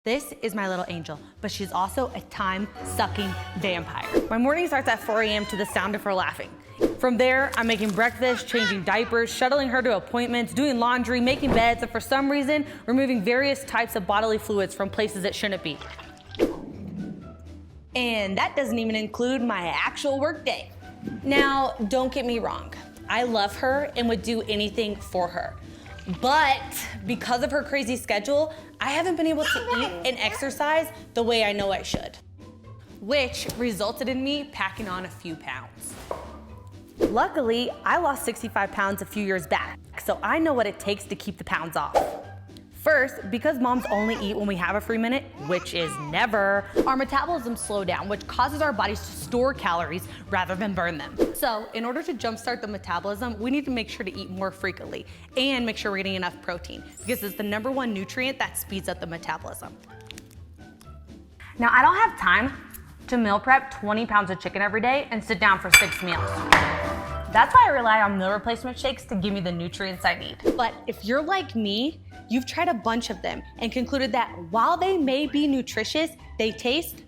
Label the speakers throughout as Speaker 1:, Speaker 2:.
Speaker 1: This is my little angel, but she's also a time-sucking vampire. My morning starts at 4 a.m. to the sound of her laughing. From there, I'm making breakfast, changing diapers, shuttling her to appointments, doing laundry, making beds, and for some reason, removing various types of bodily fluids from places it shouldn't be. And that doesn't even include my actual work day. Now, don't get me wrong. I love her and would do anything for her. But because of her crazy schedule, I haven't been able to eat and exercise the way I know I should, which resulted in me packing on a few pounds. Luckily, I lost 65 pounds a few years back, so I know what it takes to keep the pounds off. First, because moms only eat when we have a free minute, which is never, our metabolism slows down, which causes our bodies to store calories rather than burn them. So in order to jumpstart the metabolism, we need to make sure to eat more frequently and make sure we're getting enough protein because it's the #1 nutrient that speeds up the metabolism. Now, I don't have time to meal prep 20 pounds of chicken every day and sit down for 6 meals. That's why I rely on meal replacement shakes to give me the nutrients I need. But if you're like me, you've tried a bunch of them and concluded that while they may be nutritious, they taste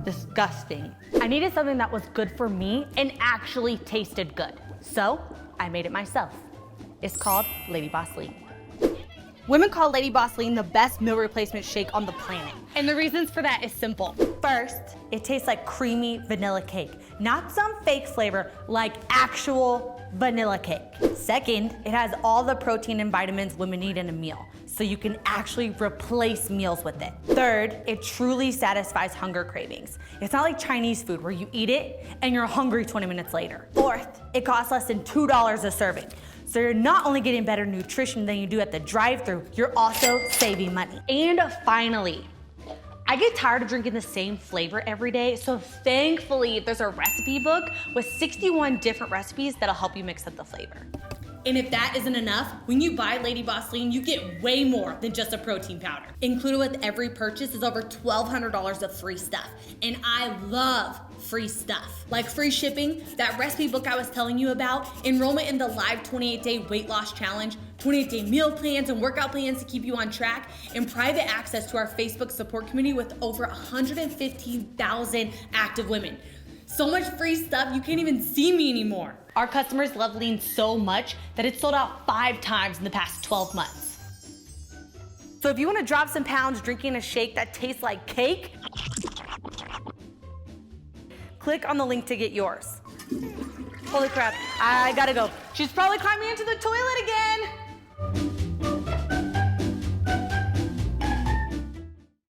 Speaker 1: disgusting. I needed something that was good for me and actually tasted good. So I made it myself. It's called LadyBoss LEAN. Women call LadyBoss LEAN the best meal replacement shake on the planet. And the reasons for that is simple. First, it tastes like creamy vanilla cake, not some fake flavor, like actual vanilla cake. Second, it has all the protein and vitamins women need in a meal, so you can actually replace meals with it. Third, it truly satisfies hunger cravings. It's not like Chinese food where you eat it and you're hungry 20 minutes later. Fourth, it costs less than $2 a serving. So you're not only getting better nutrition than you do at the drive-thru, you're also saving money. And finally, I get tired of drinking the same flavor every day, so thankfully there's a recipe book with 61 different recipes that'll help you mix up the flavor. And if that isn't enough, when you buy LadyBoss LEAN, you get way more than just a protein powder. Included with every purchase is over $1,200 of free stuff. And I love free stuff. Like free shipping, that recipe book I was telling you about, enrollment in the live 28-day weight loss challenge, 28-day meal plans and workout plans to keep you on track, and private access to our Facebook support community with over 115,000 active women. So much free stuff, you can't even see me anymore. Our customers love LEAN so much that it's sold out 5 times in the past 12 months. So if you want to drop some pounds drinking a shake that tastes like cake, click on the link to get yours. Holy crap, I gotta go. She's probably climbing into the toilet again.